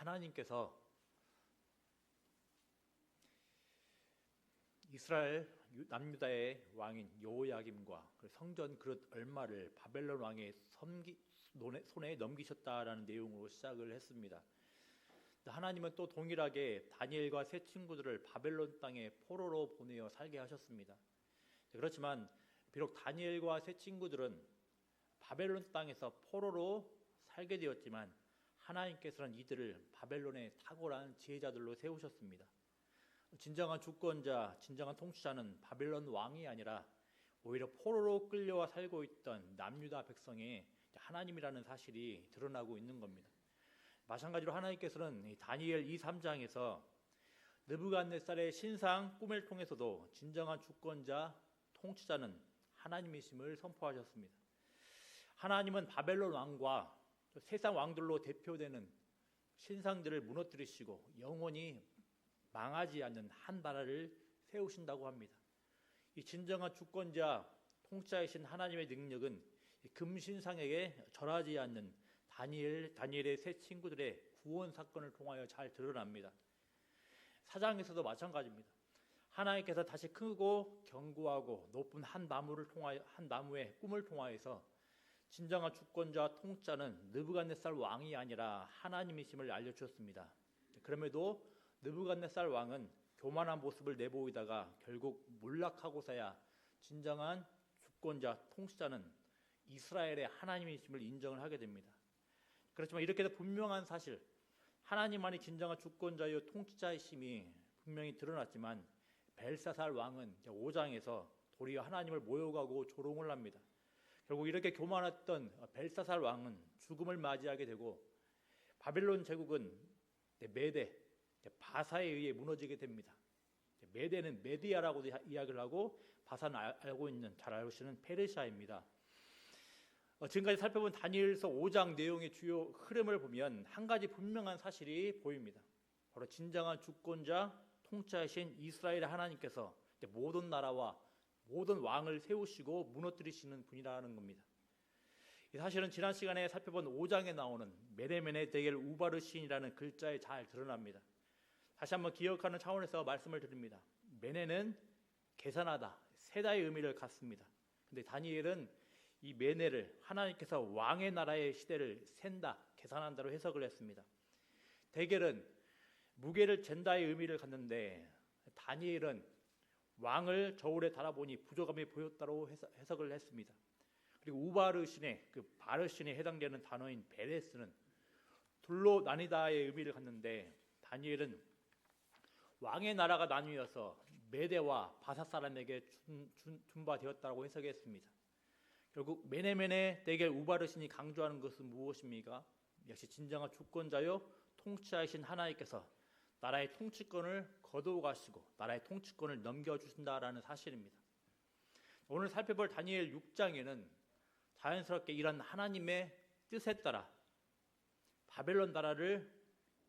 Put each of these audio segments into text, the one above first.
하나님께서 이스라엘 남유다의 왕인 여호야김과 성전 그릇 얼마를 바벨론 왕의 손에 넘기셨다라는 내용으로 시작을 했습니다. 하나님은 또 동일하게 다니엘과 세 친구들을 바벨론 땅에 포로로 보내어 살게 하셨습니다. 그렇지만 비록 다니엘과 세 친구들은 바벨론 땅에서 포로로 살게 되었지만 하나님께서는 이들을 바벨론의 탁월한 지혜자들로 세우셨습니다. 진정한 주권자, 진정한 통치자는 바벨론 왕이 아니라 오히려 포로로 끌려와 살고 있던 남유다 백성의 하나님이라는 사실이 드러나고 있는 겁니다. 마찬가지로 하나님께서는 다니엘 2, 3장에서 느부갓네살의 신상 꿈을 통해서도 진정한 주권자, 통치자는 하나님이심을 선포하셨습니다. 하나님은 바벨론 왕과 세상 왕들로 대표되는 신상들을 무너뜨리시고 영원히 망하지 않는 한 나라를 세우신다고 합니다. 이 진정한 주권자, 통치자이신 하나님의 능력은 금신상에게 절하지 않는 다니엘의 세 친구들의 구원 사건을 통하여 잘 드러납니다. 사장에서도 마찬가지입니다. 하나님께서 다시 크고 견고하고 높은 한 나무의 꿈을 통하여서 진정한 주권자, 통치자는 느부갓네살 왕이 아니라 하나님이심을 알려주셨습니다. 그럼에도 느부갓네살 왕은 교만한 모습을 내보이다가 결국 몰락하고서야 진정한 주권자, 통치자는 이스라엘의 하나님이심을 인정을 하게 됩니다. 그렇지만 이렇게 분명한 사실, 하나님만이 진정한 주권자요 통치자이심이 분명히 드러났지만 벨사살 왕은 5장에서 도리어 하나님을 모욕하고 조롱을 합니다. 결국 이렇게 교만했던 벨사살 왕은 죽음을 맞이하게 되고 바벨론 제국은 메대, 바사에 의해 무너지게 됩니다. 메대는 메디아라고도 이야기를 하고 바사는 잘 알고 계시는 페르시아입니다. 지금까지 살펴본 다니엘서 5장 내용의 주요 흐름을 보면 한 가지 분명한 사실이 보입니다. 바로 진정한 주권자, 통치하신 이스라엘의 하나님께서 모든 나라와 모든 왕을 세우시고 무너뜨리시는 분이라는 겁니다. 이 사실은 지난 시간에 살펴본 5장에 나오는 메네메네 데겔 우바르 시인이라는 글자에 잘 드러납니다. 다시 한번 기억하는 차원에서 말씀을 드립니다. 메네는 계산하다, 세다의 의미를 갖습니다. 근데 다니엘은 이 메네를 하나님께서 왕의 나라의 시대를 센다, 계산한다로 해석을 했습니다. 데겔은 무게를 잰다의 의미를 갖는데 다니엘은 왕을 저울에 달아보니 부족함이 보였다고 해석을 했습니다. 그리고 우바르 신의 바르 신에 해당되는 단어인 베레스는 둘로 나뉘다의 의미를 갖는데 다니엘은 왕의 나라가 나뉘어서 메대와 바사 사람에게 준바되었다고 해석했습니다. 결국 메네메네 데겔 우바르 신이 강조하는 것은 무엇입니까? 역시 진정한 주권자요 통치하신 하나님께서 나라의 통치권을 거두어 가시고 나라의 통치권을 넘겨주신다라는 사실입니다. 오늘 살펴볼 다니엘 6장에는 자연스럽게 이런 하나님의 뜻에 따라 바벨론 나라를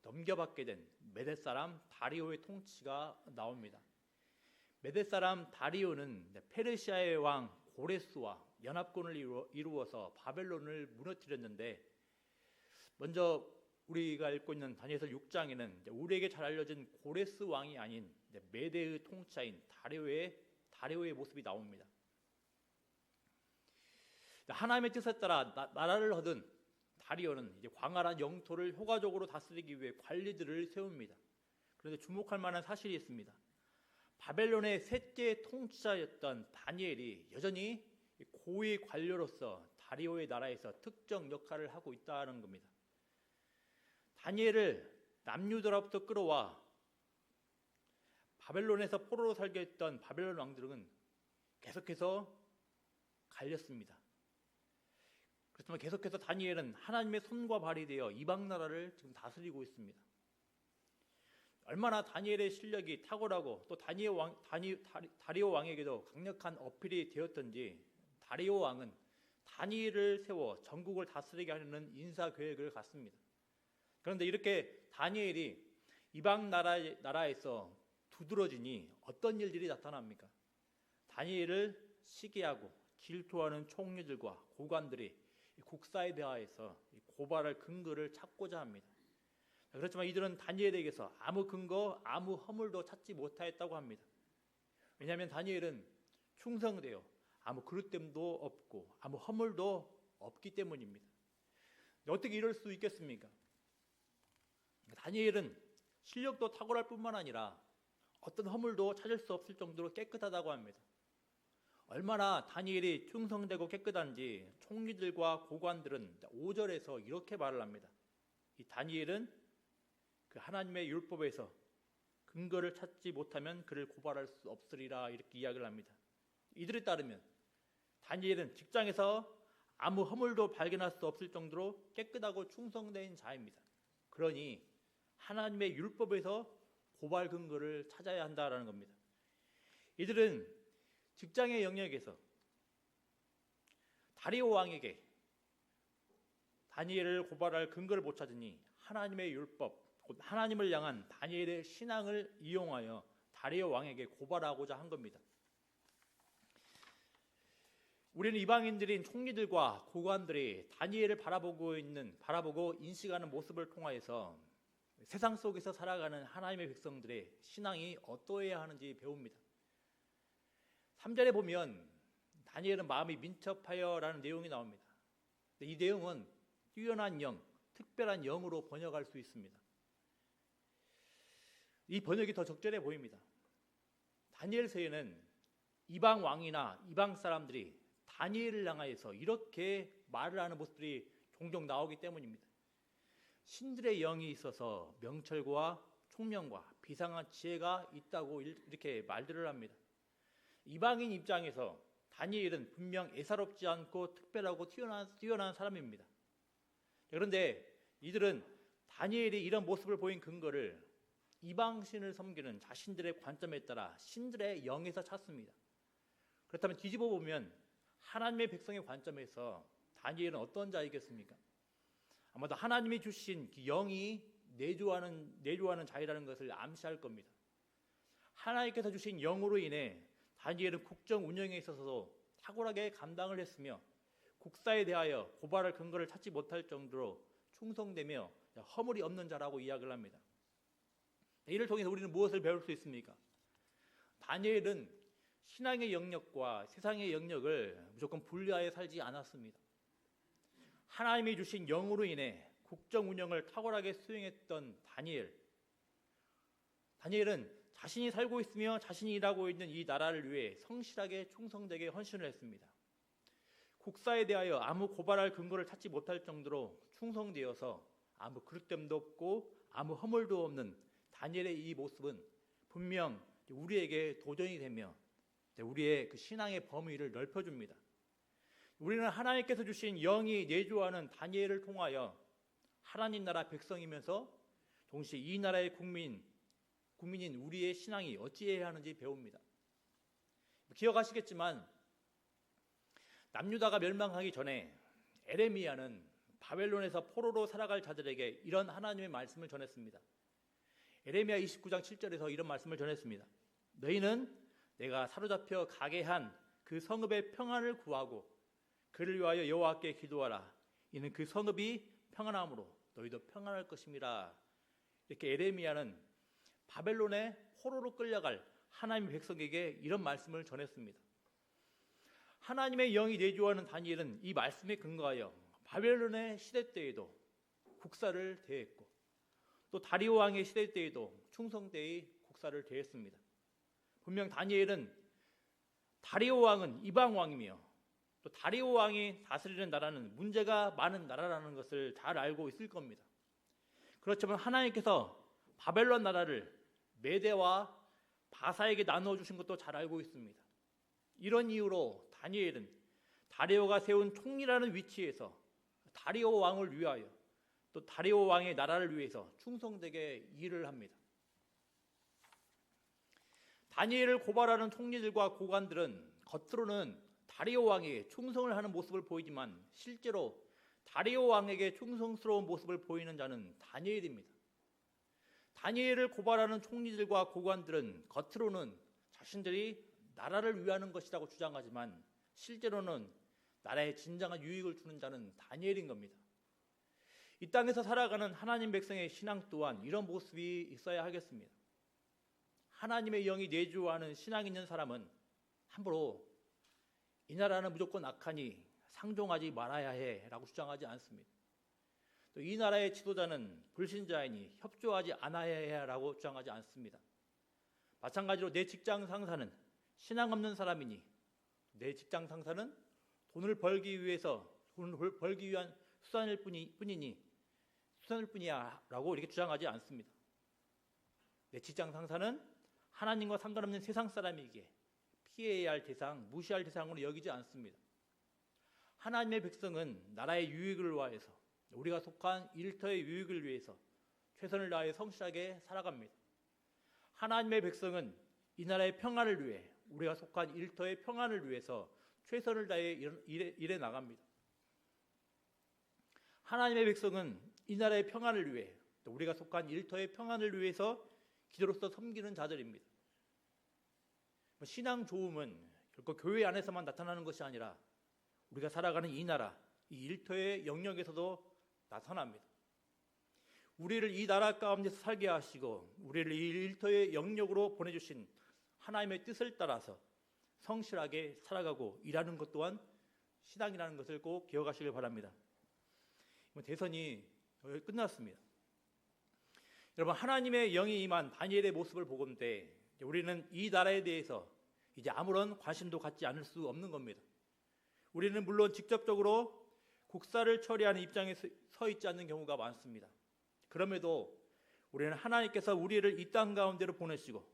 넘겨받게 된 메대 사람 다리오의 통치가 나옵니다. 메대 사람 다리오는 페르시아의 왕 고레스와 연합군을 이루어서 바벨론을 무너뜨렸는데, 먼저 우리가 읽고 있는 다니엘서 6장에는 우리에게 잘 알려진 고레스 왕이 아닌 메대의 통치자인 다리오의 모습이 나옵니다. 하나님의 뜻에 따라 나라를 얻은 다리오는 이제 광활한 영토를 효과적으로 다스리기 위해 관리들을 세웁니다. 그런데 주목할 만한 사실이 있습니다. 바벨론의 셋째 통치자였던 다니엘이 여전히 고위 관료로서 다리오의 나라에서 특정 역할을 하고 있다는 겁니다. 다니엘을 남유다로부터 끌어와 바벨론에서 포로로 살게 했던 바벨론 왕들은 계속해서 갈렸습니다. 그렇지만 계속해서 다니엘은 하나님의 손과 발이 되어 이방 나라를 지금 다스리고 있습니다. 얼마나 다니엘의 실력이 탁월하고 또 다리오 왕에게도 강력한 어필이 되었던지 다리오 왕은 다니엘을 세워 전국을 다스리게 하려는 인사 계획을 갖습니다. 그런데 이렇게 다니엘이 이방 나라에서 두드러지니 어떤 일들이 나타납니까? 다니엘을 시기하고 질투하는 총리들과 고관들이 국사에 대하여서 고발할 근거를 찾고자 합니다. 그렇지만 이들은 다니엘에게서 아무 근거, 아무 허물도 찾지 못하였다고 합니다. 왜냐하면 다니엘은 충성되어 아무 그릇됨도 없고 아무 허물도 없기 때문입니다. 어떻게 이럴 수 있겠습니까? 다니엘은 실력도 탁월할 뿐만 아니라 어떤 허물도 찾을 수 없을 정도로 깨끗하다고 합니다. 얼마나 다니엘이 충성되고 깨끗한지 총리들과 고관들은 5절에서 이렇게 말을 합니다. 이 다니엘은 그 하나님의 율법에서 근거를 찾지 못하면 그를 고발할 수 없으리라, 이렇게 이야기를 합니다. 이들에 따르면 다니엘은 직장에서 아무 허물도 발견할 수 없을 정도로 깨끗하고 충성된 자입니다. 그러니 하나님의 율법에서 고발 근거를 찾아야 한다라는 겁니다. 이들은 직장의 영역에서 다리오 왕에게 다니엘을 고발할 근거를 못 찾으니 하나님의 율법, 곧 하나님을 향한 다니엘의 신앙을 이용하여 다리오 왕에게 고발하고자 한 겁니다. 우리는 이방인들인 총리들과 고관들이 다니엘을 바라보고 인식하는 모습을 통하여서 세상 속에서 살아가는 하나님의 백성들의 신앙이 어떠해야 하는지 배웁니다. 3절에 보면 다니엘은 마음이 민첩하여라는 내용이 나옵니다. 이 내용은 뛰어난 영, 특별한 영으로 번역할 수 있습니다. 이 번역이 더 적절해 보입니다. 다니엘서에는 이방 왕이나 이방 사람들이 다니엘을 향하여서 이렇게 말을 하는 모습들이 종종 나오기 때문입니다. 신들의 영이 있어서 명철과 총명과 비상한 지혜가 있다고 이렇게 말들을 합니다. 이방인 입장에서 다니엘은 분명 예사롭지 않고 특별하고 뛰어난 사람입니다. 그런데 이들은 다니엘이 이런 모습을 보인 근거를 이방신을 섬기는 자신들의 관점에 따라 신들의 영에서 찾습니다. 그렇다면 뒤집어 보면 하나님의 백성의 관점에서 다니엘은 어떤 자이겠습니까? 아마도 하나님이 주신 영이 내주하는 자이라는 것을 암시할 겁니다. 하나님께서 주신 영으로 인해 다니엘은 국정 운영에 있어서도 탁월하게 감당을 했으며 국사에 대하여 고발할 근거를 찾지 못할 정도로 충성되며 허물이 없는 자라고 이야기를 합니다. 이를 통해서 우리는 무엇을 배울 수 있습니까? 다니엘은 신앙의 영역과 세상의 영역을 무조건 분리하여 살지 않았습니다. 하나님이 주신 영으로 인해 국정 운영을 탁월하게 수행했던 다니엘은 자신이 살고 있으며 자신이 일하고 있는 이 나라를 위해 성실하게 충성되게 헌신을 했습니다. 국사에 대하여 아무 고발할 근거를 찾지 못할 정도로 충성되어서 아무 그릇됨도 없고 아무 허물도 없는 다니엘의 이 모습은 분명 우리에게 도전이 되며 우리의 그 신앙의 범위를 넓혀줍니다. 우리는 하나님께서 주신 영이 내주하는 다니엘을 통하여 하나님 나라 백성이면서 동시에 이 나라의 국민인 우리의 신앙이 어찌해야 하는지 배웁니다. 기억하시겠지만 남유다가 멸망하기 전에 에레미야는 바벨론에서 포로로 살아갈 자들에게 이런 하나님의 말씀을 전했습니다. 에레미야 29장 7절에서 이런 말씀을 전했습니다. 너희는 내가 사로잡혀 가게 한 그 성읍의 평안을 구하고 그를 위하여 여호와께 기도하라. 이는 그 성읍이 평안함으로 너희도 평안할 것임이라. 이렇게 에레미야는 바벨론의 포로로 끌려갈 하나님의 백성에게 이런 말씀을 전했습니다. 하나님의 영이 내주하는 다니엘은 이 말씀에 근거하여 바벨론의 시대 때에도 국사를 대했고 또 다리오 왕의 시대 때에도 충성되이 국사를 대했습니다. 분명 다니엘은 다리오 왕은 이방 왕이며 또 다리오 왕이 다스리는 나라는 문제가 많은 나라라는 것을 잘 알고 있을 겁니다. 그렇지만 하나님께서 바벨론 나라를 메대와 바사에게 나누어 주신 것도 잘 알고 있습니다. 이런 이유로 다니엘은 다리오가 세운 총리라는 위치에서 다리오 왕을 위하여 또 다리오 왕의 나라를 위해서 충성되게 일을 합니다. 다니엘을 고발하는 총리들과 고관들은 겉으로는 다리오 왕에게 충성을 하는 모습을 보이지만 실제로 다리오 왕에게 충성스러운 모습을 보이는 자는 다니엘입니다. 다니엘을 고발하는 총리들과 고관들은 겉으로는 자신들이 나라를 위하는 것이라고 주장하지만 실제로는 나라에 진정한 유익을 주는 자는 다니엘인 겁니다. 이 땅에서 살아가는 하나님 백성의 신앙 또한 이런 모습이 있어야 하겠습니다. 하나님의 영이 내주하는 신앙 있는 사람은 함부로 이 나라는 무조건 악하니 상종하지 말아야 해라고 주장하지 않습니다. 또 이 나라의 지도자는 불신자이니 협조하지 않아야 해라고 주장하지 않습니다. 마찬가지로 내 직장 상사는 신앙 없는 사람이니 내 직장 상사는 돈을 벌기 위한 수단일 뿐이야 라고 이렇게 주장하지 않습니다. 내 직장 상사는 하나님과 상관없는 세상 사람이기에 피해야 할 대상, 무시할 대상으로 여기지 않습니다. 하나님의 백성은 나라의 유익을 위해서, 우리가 속한 일터의 유익을 위해서 최선을 다해 성실하게 살아갑니다. 하나님의 백성은 이 나라의 평안을 위해, 우리가 속한 일터의 평안을 위해서 최선을 다해 일해 나갑니다. 하나님의 백성은 이 나라의 평안을 위해, 또 우리가 속한 일터의 평안을 위해서 기도로서 섬기는 자들입니다. 신앙 좋음은 결코 교회 안에서만 나타나는 것이 아니라 우리가 살아가는 이 나라, 이 일터의 영역에서도 나타납니다. 우리를 이 나라 가운데서 살게 하시고 우리를 이 일터의 영역으로 보내주신 하나님의 뜻을 따라서 성실하게 살아가고 일하는 것 또한 신앙이라는 것을 꼭 기억하시길 바랍니다. 대선이 끝났습니다. 여러분, 하나님의 영이 임한 다니엘의 모습을 보건대 우리는 이 나라에 대해서 이제 아무런 관심도 갖지 않을 수 없는 겁니다. 우리는 물론 직접적으로 국사를 처리하는 입장에 서 있지 않는 경우가 많습니다. 그럼에도 우리는 하나님께서 우리를 이 땅 가운데로 보내시고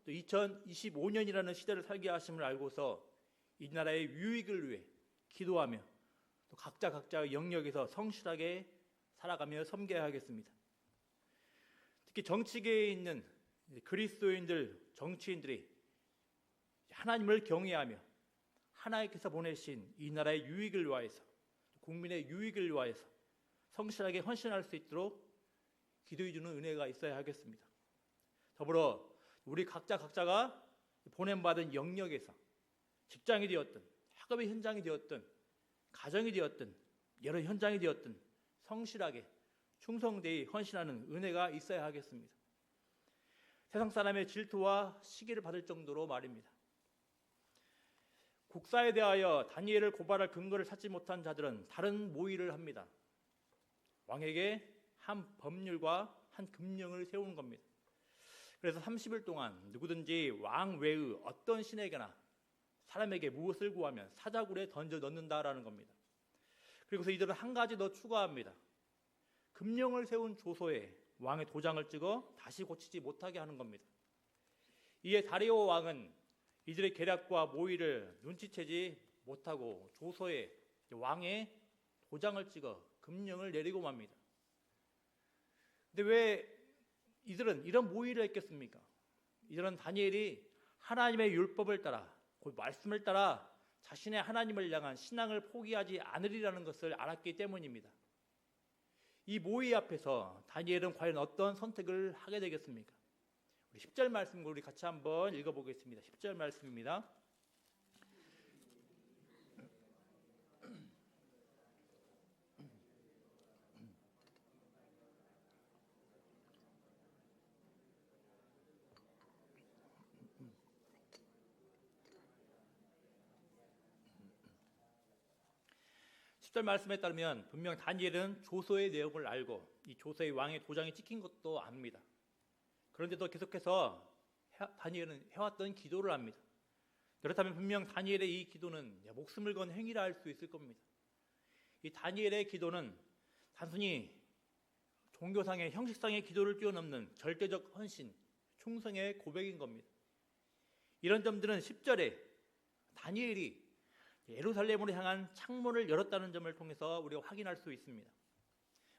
또 2025년이라는 시대를 살게 하심을 알고서 이 나라의 유익을 위해 기도하며 또 각자의 영역에서 성실하게 살아가며 섬겨야 하겠습니다. 특히 정치계에 있는 그리스도인들, 정치인들이 하나님을 경외하며 하나님께서 보내신 이 나라의 유익을 위하여서, 국민의 유익을 위하여서 성실하게 헌신할 수 있도록 기도해 주는 은혜가 있어야 하겠습니다. 더불어 우리 각자가 보냄받은 영역에서 직장이 되었든 학업의 현장이 되었든 가정이 되었든 여러 현장이 되었든 성실하게 충성되이 헌신하는 은혜가 있어야 하겠습니다. 세상 사람의 질투와 시기를 받을 정도로 말입니다. 국사에 대하여 다니엘을 고발할 근거를 찾지 못한 자들은 다른 모의를 합니다. 왕에게 한 법률과 한 금령을 세우는 겁니다. 그래서 30일 동안 누구든지 왕 외의 어떤 신에게나 사람에게 무엇을 구하면 사자굴에 던져 넣는다라는 겁니다. 그리고서 이들은 한 가지 더 추가합니다. 금령을 세운 조서에 왕의 도장을 찍어 다시 고치지 못하게 하는 겁니다. 이에 다리오 왕은 이들의 계략과 모의를 눈치채지 못하고 조서에 왕의 도장을 찍어 금령을 내리고 맙니다. 근데 왜 이들은 이런 모의를 했겠습니까? 이들은 다니엘이 하나님의 율법을 따라, 그 말씀을 따라 자신의 하나님을 향한 신앙을 포기하지 않으리라는 것을 알았기 때문입니다. 이 모의 앞에서 다니엘은 과연 어떤 선택을 하게 되겠습니까? 우리 10절 말씀 우리 같이 한번 읽어보겠습니다. 10절 말씀입니다. 말씀에 따르면 분명 다니엘은 조서의 내용을 알고 이 조서의 왕의 도장이 찍힌 것도 압니다. 그런데도 계속해서 다니엘은 해왔던 기도를 합니다. 그렇다면 분명 다니엘의 이 기도는 목숨을 건 행위라 할 수 있을 겁니다. 이 다니엘의 기도는 단순히 종교상의 형식상의 기도를 뛰어넘는 절대적 헌신, 충성의 고백인 겁니다. 이런 점들은 10절에 다니엘이 예루살렘으로 향한 창문을 열었다는 점을 통해서 우리가 확인할 수 있습니다.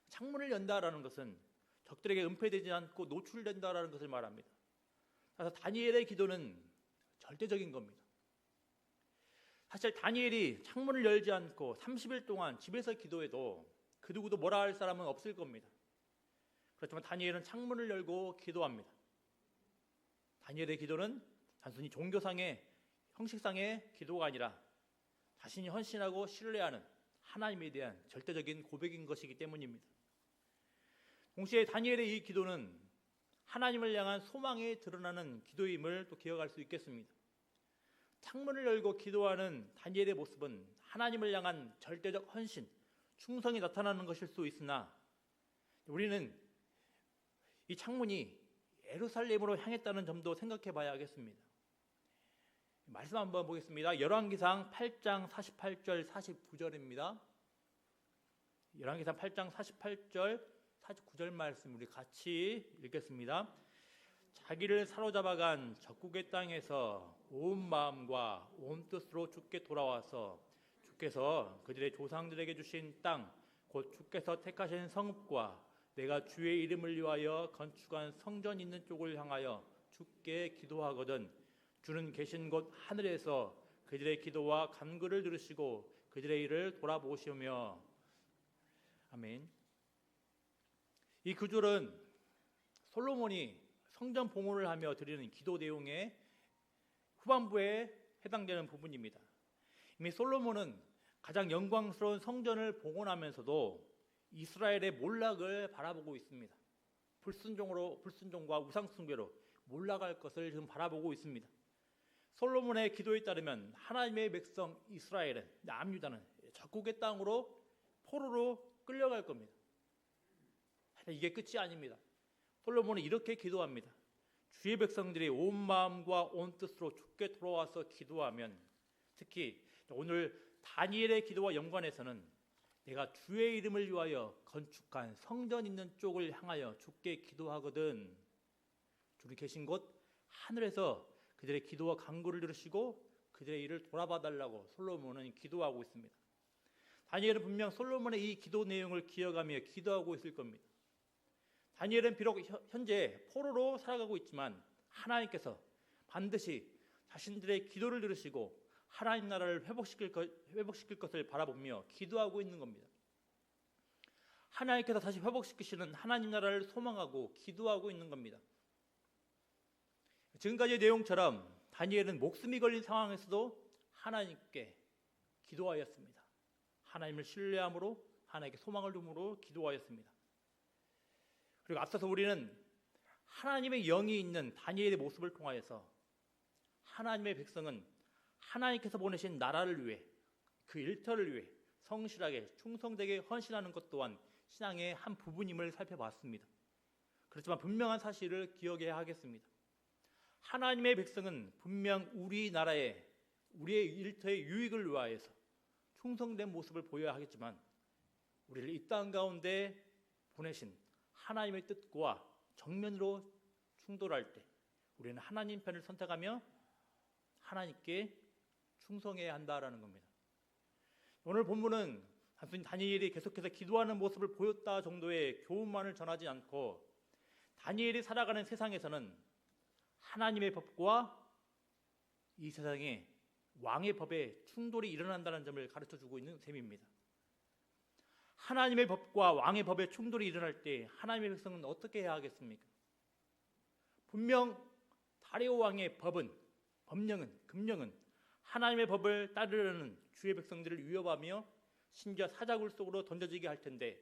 창문을 연다라는 것은 적들에게 은폐되지 않고 노출된다라는 것을 말합니다. 그래서 다니엘의 기도는 절대적인 겁니다. 사실 다니엘이 창문을 열지 않고 30일 동안 집에서 기도해도 그 누구도 뭐라 할 사람은 없을 겁니다. 그렇지만 다니엘은 창문을 열고 기도합니다. 다니엘의 기도는 단순히 종교상의 형식상의 기도가 아니라 자신이 헌신하고 신뢰하는 하나님에 대한 절대적인 고백인 것이기 때문입니다. 동시에 다니엘의 이 기도는 하나님을 향한 소망이 드러나는 기도임을 또 기억할 수 있겠습니다. 창문을 열고 기도하는 다니엘의 모습은 하나님을 향한 절대적 헌신, 충성이 나타나는 것일 수 있으나 우리는 이 창문이 예루살렘으로 향했다는 점도 생각해 봐야 하겠습니다. 말씀 한번 보겠습니다. 열왕기상 8장 48절 49절입니다. 열왕기상 8장 48절 49절 말씀 우리 같이 읽겠습니다. 자기를 사로잡아간 적국의 땅에서 온 마음과 온 뜻으로 주께 돌아와서 주께서 그들의 조상들에게 주신 땅 곧 주께서 택하신 성읍과 내가 주의 이름을 위하여 건축한 성전 있는 쪽을 향하여 주께 기도하거든 주는 계신 곳 하늘에서 그들의 기도와 간구를 들으시고 그들의 일을 돌아보시며 아멘. 이 구절은 솔로몬이 성전 봉헌을 하며 드리는 기도 내용의 후반부에 해당되는 부분입니다. 이미 솔로몬은 가장 영광스러운 성전을 봉헌하면서도 이스라엘의 몰락을 바라보고 있습니다. 불순종과 우상숭배로 몰락할 것을 지금 바라보고 있습니다. 솔로몬의 기도에 따르면 하나님의 백성 이스라엘은 남유다는 적국의 땅으로 포로로 끌려갈 겁니다. 이게 끝이 아닙니다. 솔로몬은 이렇게 기도합니다. 주의 백성들이 온 마음과 온 뜻으로 주께 돌아와서 기도하면 특히 오늘 다니엘의 기도와 연관해서는 내가 주의 이름을 위하여 건축한 성전 있는 쪽을 향하여 주께 기도하거든 주님 계신 곳 하늘에서 그들의 기도와 간구를 들으시고 그들의 일을 돌아봐달라고 솔로몬은 기도하고 있습니다. 다니엘은 분명 솔로몬의 이 기도 내용을 기억하며 기도하고 있을 겁니다. 다니엘은 비록 현재 포로로 살아가고 있지만 하나님께서 반드시 자신들의 기도를 들으시고 하나님 나라를 회복시킬 것을 바라보며 기도하고 있는 겁니다. 하나님께서 다시 회복시키시는 하나님 나라를 소망하고 기도하고 있는 겁니다. 지금까지의 내용처럼 다니엘은 목숨이 걸린 상황에서도 하나님께 기도하였습니다. 하나님을 신뢰함으로 하나님께 소망을 둠으로 기도하였습니다. 그리고 앞서서 우리는 하나님의 영이 있는 다니엘의 모습을 통하여서 하나님의 백성은 하나님께서 보내신 나라를 위해 그 일터를 위해 성실하게 충성되게 헌신하는 것 또한 신앙의 한 부분임을 살펴봤습니다. 그렇지만 분명한 사실을 기억해야 하겠습니다. 하나님의 백성은 분명 우리나라의 우리의 일터의 유익을 위하여서 충성된 모습을 보여야 하겠지만 우리를 이 땅 가운데 보내신 하나님의 뜻과 정면으로 충돌할 때 우리는 하나님 편을 선택하며 하나님께 충성해야 한다라는 겁니다. 오늘 본문은 단순히 다니엘이 계속해서 기도하는 모습을 보였다 정도의 교훈만을 전하지 않고 다니엘이 살아가는 세상에서는 하나님의 법과 이 세상의 왕의 법에 충돌이 일어난다는 점을 가르쳐주고 있는 셈입니다. 하나님의 법과 왕의 법에 충돌이 일어날 때 하나님의 백성은 어떻게 해야 하겠습니까? 분명 다리오 왕의 금령은 하나님의 법을 따르려는 주의 백성들을 위협하며 심지어 사자굴 속으로 던져지게 할 텐데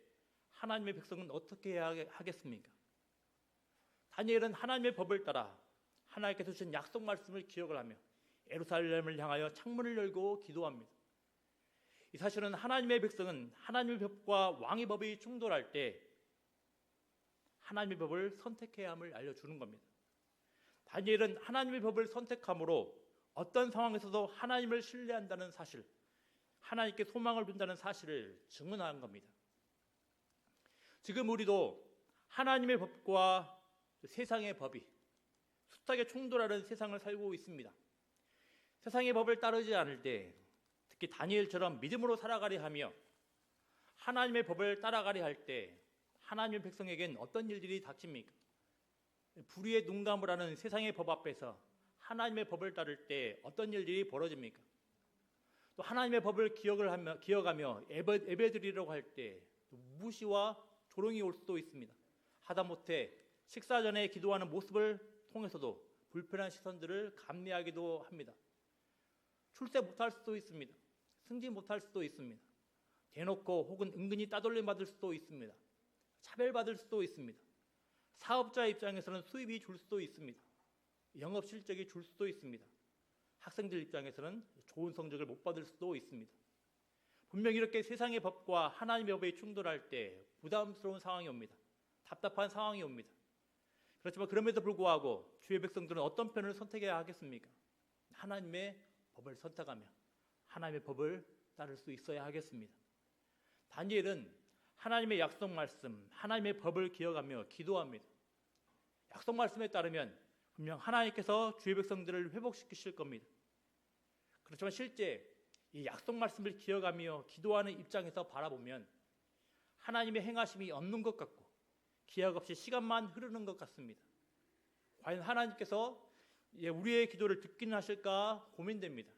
하나님의 백성은 어떻게 해야 하겠습니까? 다니엘은 하나님의 법을 따라 하나님께서 주신 약속 말씀을 기억을 하며 예루살렘을 향하여 창문을 열고 기도합니다. 이 사실은 하나님의 백성은 하나님의 법과 왕의 법이 충돌할 때 하나님의 법을 선택해야 함을 알려주는 겁니다. 다니엘은 하나님의 법을 선택함으로 어떤 상황에서도 하나님을 신뢰한다는 사실, 하나님께 소망을 둔다는 사실을 증언한 겁니다. 지금 우리도 하나님의 법과 세상의 법이 숱하게 충돌하는 세상을 살고 있습니다. 세상의 법을 따르지 않을 때 특히 다니엘처럼 믿음으로 살아가려 하며 하나님의 법을 따라가려 할 때 하나님의 백성에겐 어떤 일들이 닥칩니까? 불의의 눈감을 하는 세상의 법 앞에서 하나님의 법을 따를 때 어떤 일들이 벌어집니까? 또 하나님의 법을 기억하며 예배드리려고 할 때 무시와 조롱이 올 수도 있습니다. 하다못해 식사 전에 기도하는 모습을 통해서도 불편한 시선들을 감내하기도 합니다. 출세 못할 수도 있습니다. 승진 못할 수도 있습니다. 대놓고 혹은 은근히 따돌림 받을 수도 있습니다. 차별받을 수도 있습니다. 사업자 입장에서는 수입이 줄 수도 있습니다. 영업 실적이 줄 수도 있습니다. 학생들 입장에서는 좋은 성적을 못 받을 수도 있습니다. 분명히 이렇게 세상의 법과 하나님의 법이 충돌할 때 부담스러운 상황이 옵니다. 답답한 상황이 옵니다. 그렇지만 그럼에도 불구하고 주의 백성들은 어떤 편을 선택해야 하겠습니까? 하나님의 법을 선택하며 하나님의 법을 따를 수 있어야 하겠습니다. 다니엘은 하나님의 약속 말씀, 하나님의 법을 기억하며 기도합니다. 약속 말씀에 따르면 분명 하나님께서 주의 백성들을 회복시키실 겁니다. 그렇지만 실제 이 약속 말씀을 기억하며 기도하는 입장에서 바라보면 하나님의 행하심이 없는 것 같고 기약 없이 시간만 흐르는 것 같습니다. 과연 하나님께서 우리의 기도를 듣기는 하실까 고민됩니다.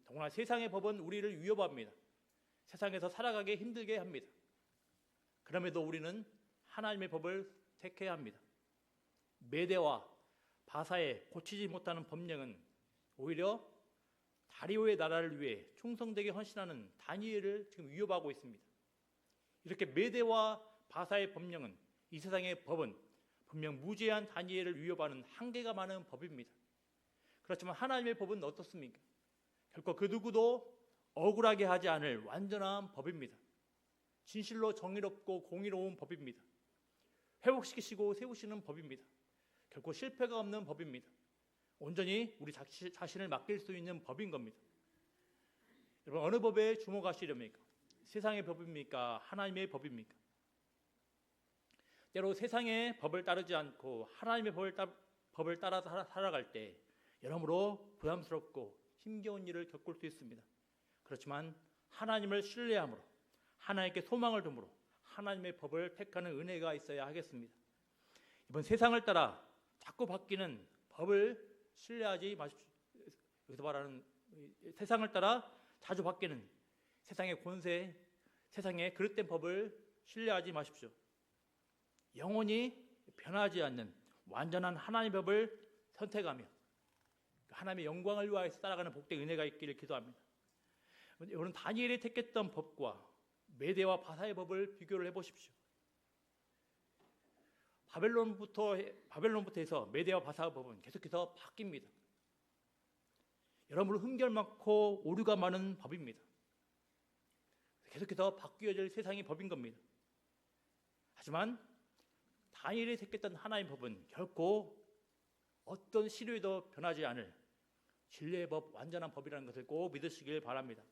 더구나 세상의 법은 우리를 위협합니다. 세상에서 살아가기 힘들게 합니다. 그럼에도 우리는 하나님의 법을 택해야 합니다. 메대와 바사의 고치지 못하는 법령은 오히려 다리오의 나라를 위해 충성되게 헌신하는 다니엘을 지금 위협하고 있습니다. 이렇게 메대와 바사의 법령은, 이 세상의 법은 분명 무죄한 다니엘을 위협하는 한계가 많은 법입니다. 그렇지만 하나님의 법은 어떻습니까? 결코 그 누구도 억울하게 하지 않을 완전한 법입니다. 진실로 정의롭고 공의로운 법입니다. 회복시키시고 세우시는 법입니다. 결코 실패가 없는 법입니다. 온전히 우리 자신을 맡길 수 있는 법인 겁니다. 여러분, 어느 법에 주목하시렵니까? 세상의 법입니까? 하나님의 법입니까? 때로 세상의 법을 따르지 않고 하나님의 법을 따라 살아갈 때 여러모로 부담스럽고 힘겨운 일을 겪을 수 있습니다. 그렇지만 하나님을 신뢰함으로, 하나님께 소망을 둠으로 하나님의 법을 택하는 은혜가 있어야 하겠습니다. 이번 세상을 따라 자꾸 바뀌는 법을 신뢰하지 마십시오. 여기서 말하는 세상을 따라 자주 바뀌는 세상의 권세, 세상의 그릇된 법을 신뢰하지 마십시오. 영원히 변하지 않는 완전한 하나님의 법을 선택하며 하나님의 영광을 위하여 따라가는 복된 은혜가 있기를 기도합니다. 여러분, 다니엘이 택했던 법과 메대와 바사의 법을 비교를 해보십시오. 바벨론부터 해서 메대와 바사의 법은 계속해서 바뀝니다. 여러모로 흠결 많고 오류가 많은 법입니다. 계속해서 바뀌어질 세상의 법인 겁니다. 하지만 다니엘이 택했던 하나님의 법은 결코 어떤 시류에도 변하지 않을 진리의 법, 완전한 법이라는 것을 꼭 믿으시길 바랍니다.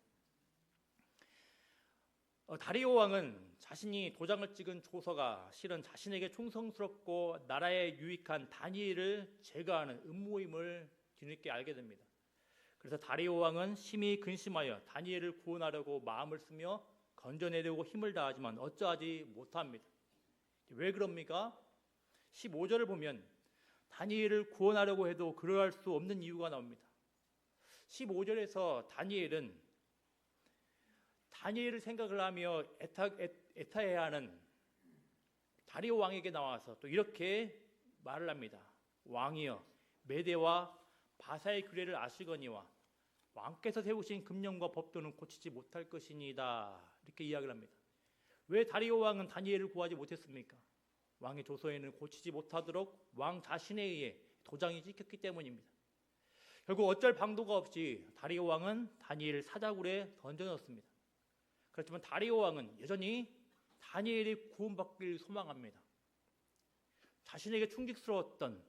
다리오 왕은 자신이 도장을 찍은 조서가 실은 자신에게 충성스럽고 나라에 유익한 다니엘을 제거하는 음모임을 뒤늦게 알게 됩니다. 그래서 다리오 왕은 심히 근심하여 다니엘을 구원하려고 마음을 쓰며 건져내려고 힘을 다하지만 어찌하지 못합니다. 왜 그럽니까? 15절을 보면 다니엘을 구원하려고 해도 그러할 수 없는 이유가 나옵니다. 15절에서 다니엘을 생각을 하며 애타해하는 다리오 왕에게 나와서 또 이렇게 말을 합니다. 왕이여, 메대와 바사의 규례를 아시거니와 왕께서 세우신 금령과 법도는 고치지 못할 것이니이다. 이렇게 이야기를 합니다. 왜 다리오 왕은 다니엘을 구하지 못했습니까? 왕의 조서에는 고치지 못하도록 왕 자신에 의해 도장이 찍혔기 때문입니다. 결국 어쩔 방도가 없이 다리오 왕은 다니엘을 사자굴에 던져넣습니다. 그렇지만 다리오 왕은 여전히 다니엘이 구원받길 소망합니다. 자신에게 충직스러웠던,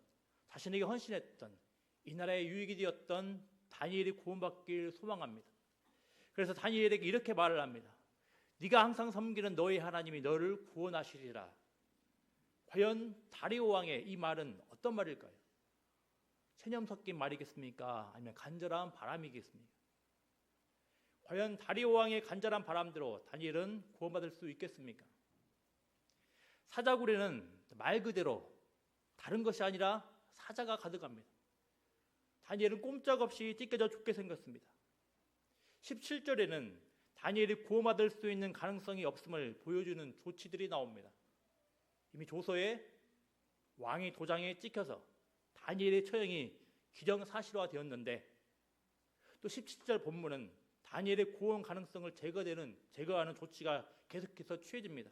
자신에게 헌신했던, 이 나라의 유익이 되었던 다니엘이 구원받길 소망합니다. 그래서 다니엘에게 이렇게 말을 합니다. 네가 항상 섬기는 너의 하나님이 너를 구원하시리라. 과연 다리오 왕의 이 말은 어떤 말일까요? 체념 섞인 말이겠습니까? 아니면 간절한 바람이겠습니까? 과연 다리오 왕의 간절한 바람대로 다니엘은 구원받을 수 있겠습니까? 사자굴에는 말 그대로 다른 것이 아니라 사자가 가득합니다. 다니엘은 꼼짝없이 찢겨져 죽게 생겼습니다. 17절에는 다니엘이 구원받을 수 있는 가능성이 없음을 보여주는 조치들이 나옵니다. 이미 조서에 왕의 도장에 찍혀서 다니엘의 처형이 기정사실화 되었는데 또 17절 본문은 다니엘의 구원 가능성을 제거하는 조치가 계속해서 취해집니다.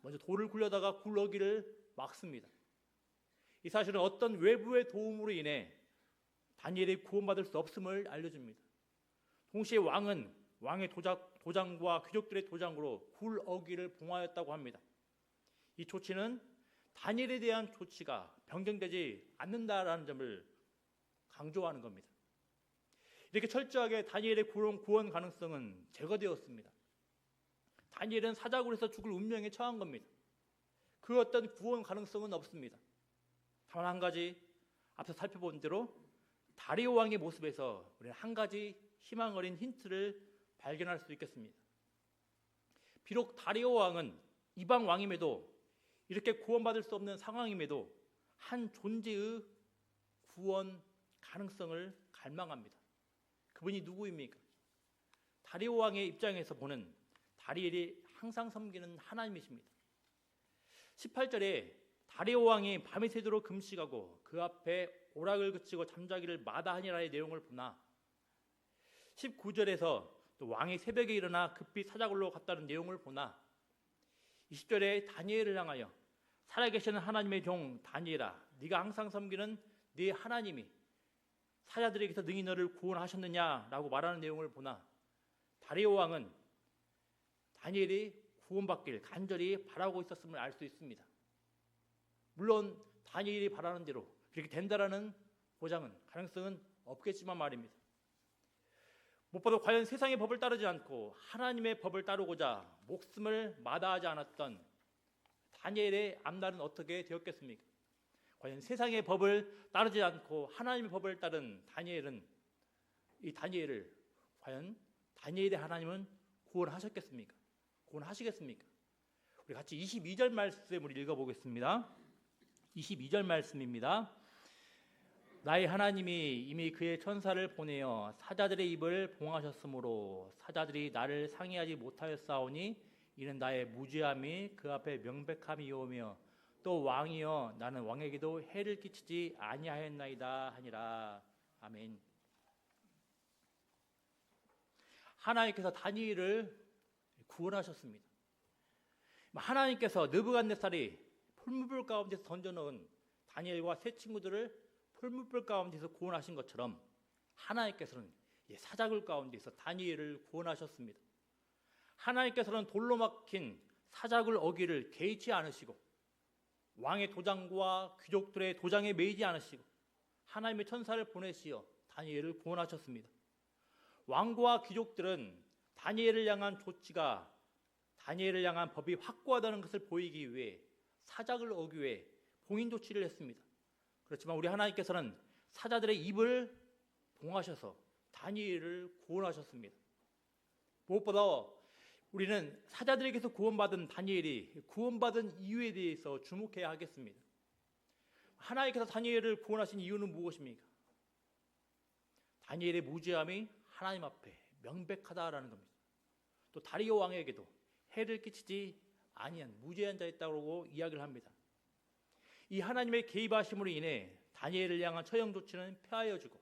먼저 돌을 굴려다가 굴러기를 막습니다. 이 사실은 어떤 외부의 도움으로 인해 다니엘이 구원받을 수 없음을 알려줍니다. 동시에 왕은 왕의 도장과 귀족들의 도장으로 굴어기를 봉하였다고 합니다. 이 조치는 다니엘에 대한 조치가 변경되지 않는다라는 점을 강조하는 겁니다. 이렇게 철저하게 다니엘의 구원 가능성은 제거되었습니다. 다니엘은 사자굴에서 죽을 운명에 처한 겁니다. 그 어떤 구원 가능성은 없습니다. 다만 한 가지, 앞서 살펴본 대로 다리오 왕의 모습에서 우리는 한 가지 희망 어린 힌트를 발견할 수 있겠습니다. 비록 다리오 왕은 이방 왕임에도, 이렇게 구원받을 수 없는 상황임에도 한 존재의 구원 가능성을 갈망합니다. 그분이 누구입니까? 다리오 왕의 입장에서 보는 다니엘이 항상 섬기는 하나님이십니다. 18절에 다리오 왕이 밤이 새도록 금식하고 그 앞에 오락을 그치고 잠자기를 마다하니라의 내용을 보나, 19절에서 또 왕이 새벽에 일어나 급히 사자굴로 갔다는 내용을 보나, 20절에 다니엘을 향하여 살아계시는 하나님의 종 다니엘아, 네가 항상 섬기는 네 하나님이 사자들에게서 능히 너를 구원하셨느냐라고 말하는 내용을 보나, 다리오 왕은 다니엘이 구원받길 간절히 바라고 있었음을 알 수 있습니다. 물론 다니엘이 바라는 대로 그렇게 된다라는 보장은, 가능성은 없겠지만 말입니다. 무엇보다 과연 세상의 법을 따르지 않고 하나님의 법을 따르고자 목숨을 마다하지 않았던 다니엘의 앞날은 어떻게 되었겠습니까? 과연 세상의 법을 따르지 않고 하나님의 법을 따른 다니엘은, 이 다니엘을 과연 다니엘의 하나님은 구원하셨겠습니까? 구원하시겠습니까? 우리 같이 22절 말씀을 읽어보겠습니다. 22절 말씀입니다. 나의 하나님이 이미 그의 천사를 보내어 사자들의 입을 봉하셨으므로 사자들이 나를 상의하지 못하였사오니 이는 나의 무죄함이 그 앞에 명백함이오며 또 왕이여 나는 왕에게도 해를 끼치지 아니하였나이다 하니라. 아멘. 하나님께서 다니엘을 구원하셨습니다. 하나님께서 느부갓네살이 풀무불 가운데서 던져놓은 다니엘과 세 친구들을 풀무불 가운데서 구원하신 것처럼 하나님께서는 사자굴 가운데서 다니엘을 구원하셨습니다. 하나님께서는 돌로 막힌 사자굴 어귀를 개의치 않으시고 왕의 도장과 귀족들의 도장에 매이지 않으시고 하나님의 천사를 보내시어 다니엘을 구원하셨습니다. 왕과 귀족들은 다니엘을 향한 조치가, 다니엘을 향한 법이 확고하다는 것을 보이기 위해 사자굴 어귀에 봉인 조치를 했습니다. 그렇지만 우리 하나님께서는 사자들의 입을 봉하셔서 다니엘을 구원하셨습니다. 무엇보다 우리는 사자들에게서 구원받은 다니엘이 구원받은 이유에 대해서 주목해야 하겠습니다. 하나님께서 다니엘을 구원하신 이유는 무엇입니까? 다니엘의 무죄함이 하나님 앞에 명백하다라는 겁니다. 또 다리오 왕에게도 해를 끼치지 아니한 무죄한 자 있다고 이야기를 합니다. 이 하나님의 개입하심으로 인해 다니엘을 향한 처형 조치는 폐하여지고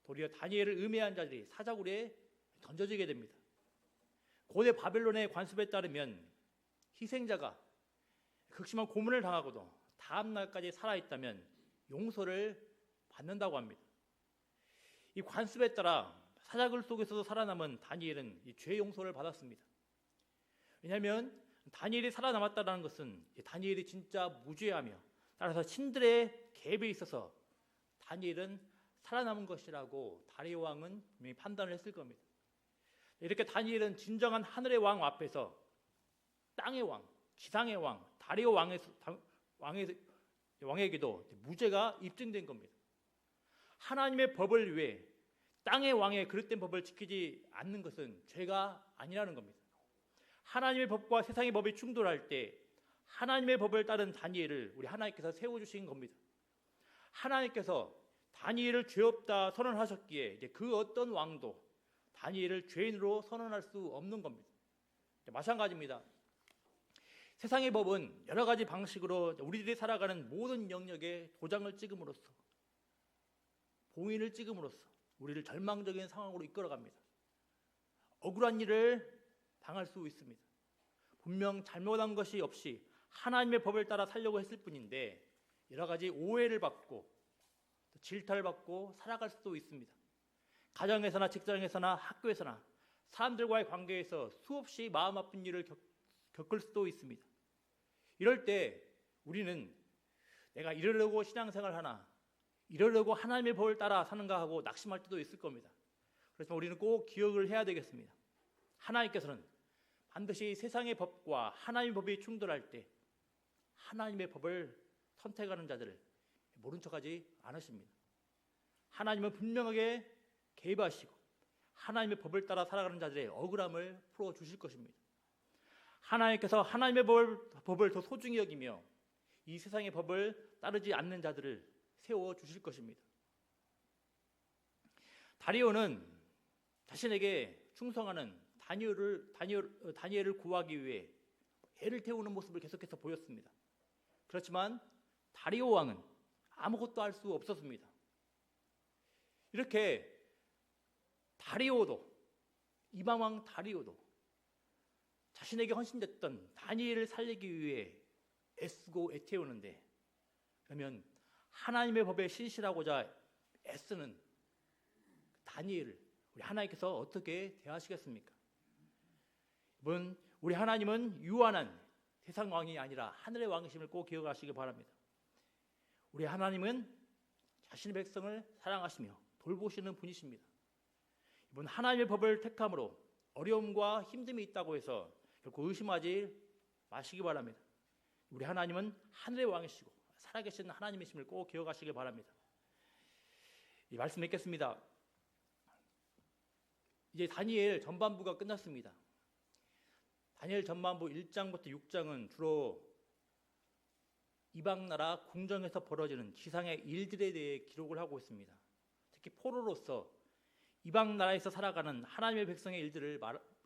도리어 다니엘을 음해한 자들이 사자굴에 던져지게 됩니다. 고대 바벨론의 관습에 따르면 희생자가 극심한 고문을 당하고도 다음 날까지 살아있다면 용서를 받는다고 합니다. 이 관습에 따라 사자굴 속에서도 살아남은 다니엘은 이 죄 용서를 받았습니다. 왜냐하면 다니엘이 살아남았다는 것은 다니엘이 진짜 무죄하며 따라서 신들의 개입에 있어서 다니엘은 살아남은 것이라고 다리오 왕은 분명히 판단을 했을 겁니다. 이렇게 다니엘은 진정한 하늘의 왕 앞에서 땅의 왕, 지상의 왕, 다리오 왕에게도 무죄가 입증된 겁니다. 하나님의 법을 위해 땅의 왕의 그릇된 법을 지키지 않는 것은 죄가 아니라는 겁니다. 하나님의 법과 세상의 법이 충돌할 때 하나님의 법을 따른 다니엘을 우리 하나님께서 세워주신 겁니다. 하나님께서 다니엘을 죄 없다 선언하셨기에 이제 그 어떤 왕도 다니엘을 죄인으로 선언할 수 없는 겁니다. 마찬가지입니다. 세상의 법은 여러 가지 방식으로 우리들이 살아가는 모든 영역에 도장을 찍음으로써, 봉인을 찍음으로써 우리를 절망적인 상황으로 이끌어갑니다. 억울한 일을 당할 수 있습니다. 분명 잘못한 것이 없이 하나님의 법을 따라 살려고 했을 뿐인데 여러 가지 오해를 받고 질타를 받고 살아갈 수도 있습니다. 가정에서나 직장에서나 학교에서나 사람들과의 관계에서 수없이 마음 아픈 일을 겪을 수도 있습니다. 이럴 때 우리는 내가 이러려고 신앙생활 하나, 이러려고 하나님의 법을 따라 사는가 하고 낙심할 때도 있을 겁니다. 그렇지만 우리는 꼭 기억을 해야 되겠습니다. 하나님께서는 반드시 세상의 법과 하나님의 법이 충돌할 때 하나님의 법을 선택하는 자들을 모른 척하지 않으십니다. 하나님은 분명하게 개입하시고 하나님의 법을 따라 살아가는 자들의 억울함을 풀어주실 것입니다. 하나님께서 하나님의 법을 더 소중히 여기며 이 세상의 법을 따르지 않는 자들을 세워주실 것입니다. 다리오는 자신에게 충성하는 다니엘을 구하기 위해 애를 태우는 모습을 계속해서 보였습니다. 그렇지만 다리오 왕은 아무것도 할 수 없었습니다. 이렇게 이방 왕 다리오도 자신에게 헌신됐던 다니엘을 살리기 위해 애쓰고 애태우는데, 그러면 하나님의 법에 신실하고자 애쓰는 다니엘을 우리 하나님께서 어떻게 대하시겠습니까? 여러분, 우리 하나님은 유한한 세상 왕이 아니라 하늘의 왕이심을 꼭 기억하시기 바랍니다. 우리 하나님은 자신의 백성을 사랑하시며 돌보시는 분이십니다. 이번 하나님의 법을 택함으로 어려움과 힘듦이 있다고 해서 결코 의심하지 마시기 바랍니다. 우리 하나님은 하늘의 왕이시고 살아계신 하나님이심을 꼭 기억하시기 바랍니다. 이 말씀 읽겠습니다. 이제 다니엘 전반부가 끝났습니다. 다니엘 전반부 1장부터 6장은 주로 이방나라 궁정에서 벌어지는 지상의 일들에 대해 기록을 하고 있습니다. 특히 포로로서 이방나라에서 살아가는 하나님의 백성의 일들을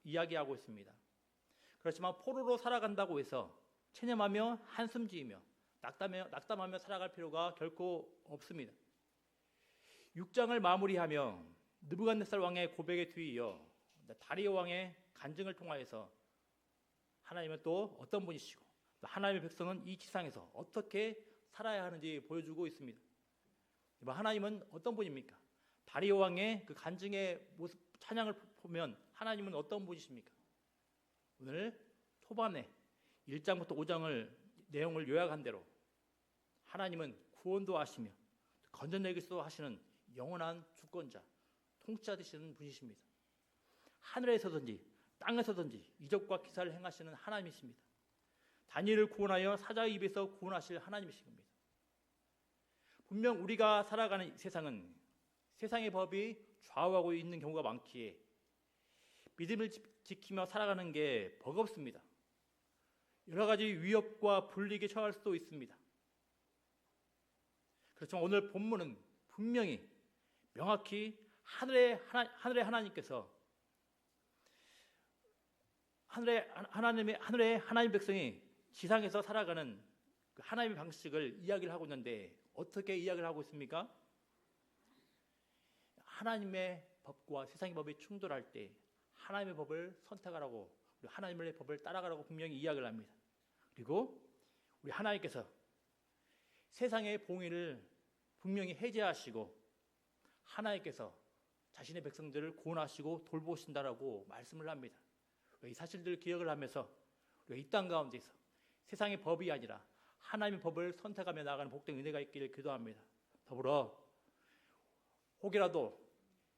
이야기하고 있습니다. 그렇지만 포로로 살아간다고 해서 체념하며 한숨 지으며 낙담하며 살아갈 필요가 결코 없습니다. 6장을 마무리하며 느부갓네살 왕의 고백에 뒤이어 다리오 왕의 간증을 통하여서 하나님은 또 어떤 분이시고 하나님의 백성은 이 지상에서 어떻게 살아야 하는지 보여주고 있습니다. 하나님은 어떤 분입니까? 다리오 왕의 그 간증의 모습, 찬양을 보면 하나님은 어떤 분이십니까? 오늘 초반에 1장부터 5장을 내용을 요약한 대로 하나님은 구원도 하시며 건져내기도 하시는 영원한 주권자, 통치자 되시는 분이십니다. 하늘에서든지 땅에서든지 이적과 기사를 행하시는 하나님이십니다. 다니엘을 구원하여 사자의 입에서 구원하실 하나님이신 겁니다. 분명 우리가 살아가는 세상은 세상의 법이 좌우하고 있는 경우가 많기에 믿음을 지키며 살아가는 게 버겁습니다. 여러 가지 위협과 불리에 처할 수도 있습니다. 그렇지만 오늘 본문은 분명히 명확히 하늘의 하나님 백성이 지상에서 살아가는 그 하나님의 방식을 이야기를 하고 있는데 어떻게 이야기를 하고 있습니까? 하나님의 법과 세상의 법이 충돌할 때 하나님의 법을 선택하라고, 하나님의 법을 따라가라고 분명히 이야기를 합니다. 그리고 우리 하나님께서 세상의 봉의를 분명히 해제하시고 하나님께서 자신의 백성들을 구원하시고 돌보신다라고 말씀을 합니다. 이 사실들을 기억을 하면서 이 땅 가운데서 세상의 법이 아니라 하나님의 법을 선택하며 나아가는 복된 은혜가 있기를 기도합니다. 더불어 혹여라도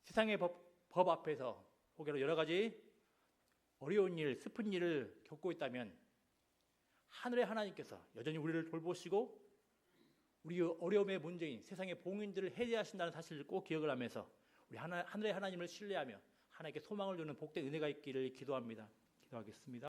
세상의 법 앞에서 혹여라도 여러 가지 어려운 일, 슬픈 일을 겪고 있다면 하늘의 하나님께서 여전히 우리를 돌보시고 우리 어려움의 문제인 세상의 봉인들을 해제하신다는 사실을 꼭 기억을 하면서 우리 하늘의 하나님을 신뢰하며 하나님께 소망을 주는 복된 은혜가 있기를 기도합니다. 기도하겠습니다.